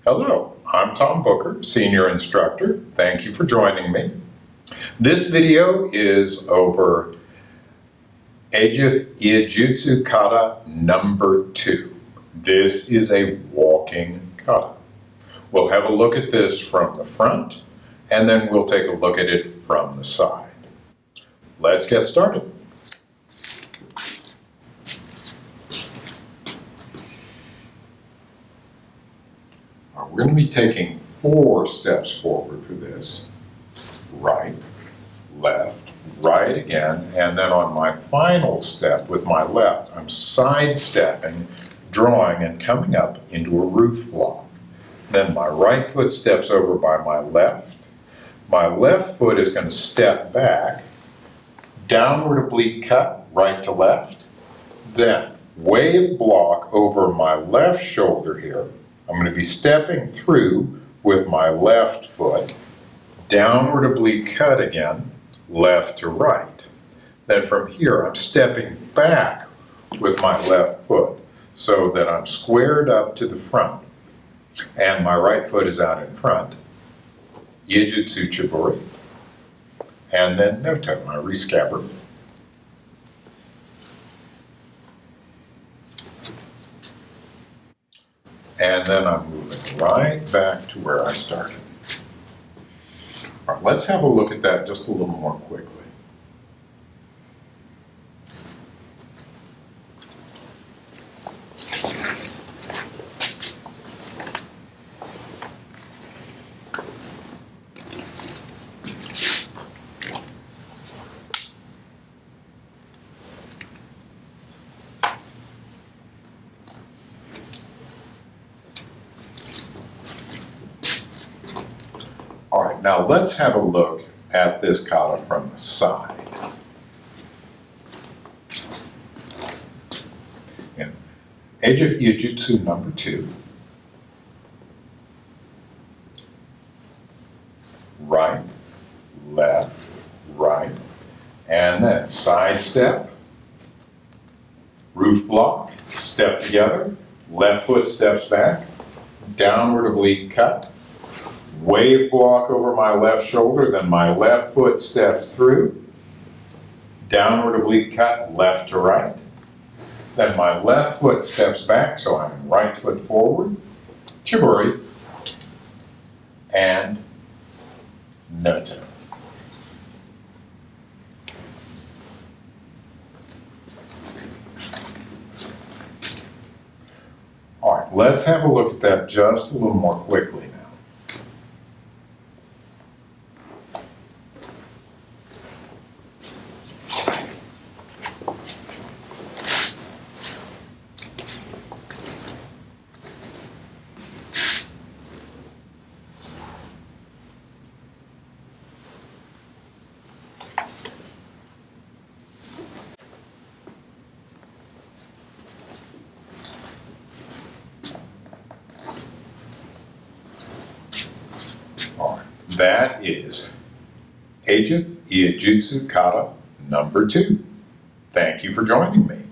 Hello, I'm Tom Booker, Senior Instructor. Thank you for joining me. This video is over AJIF Iaijutsu Kata number 2. This is a walking kata. We'll have a look at this from the front, and then we'll take a look at it from the side. Let's get started. We're going to be taking 4 steps forward for this. Right, left, right again, and then on my final step with my left, I'm sidestepping, drawing, and coming up into a roof block. Then my right foot steps over by my left. My left foot is going to step back, downward oblique cut, right to left. Then wave block over my left shoulder here. I'm going to be stepping through with my left foot, downward oblique cut again, left to right. Then from here I'm stepping back with my left foot so that I'm squared up to the front and my right foot is out in front. Iaijutsu Chiburi, and then Noto, my rescabbard. And then I'm moving right back to where I started. All right, let's have a look at that just a little more quickly. All right, now let's have a look at this kata from the side. In AJIF Iaijutsu number 2, right, left, right, and then side step, roof block, step together, left foot steps back, downward oblique cut, wave block over my left shoulder, then my left foot steps through, downward oblique cut, left to right. Then my left foot steps back, so I'm right foot forward, Chiburi, and Noto. All right, let's have a look at that just a little more quickly now. That is AJIF Iaijutsu Kata number 2. Thank you for joining me.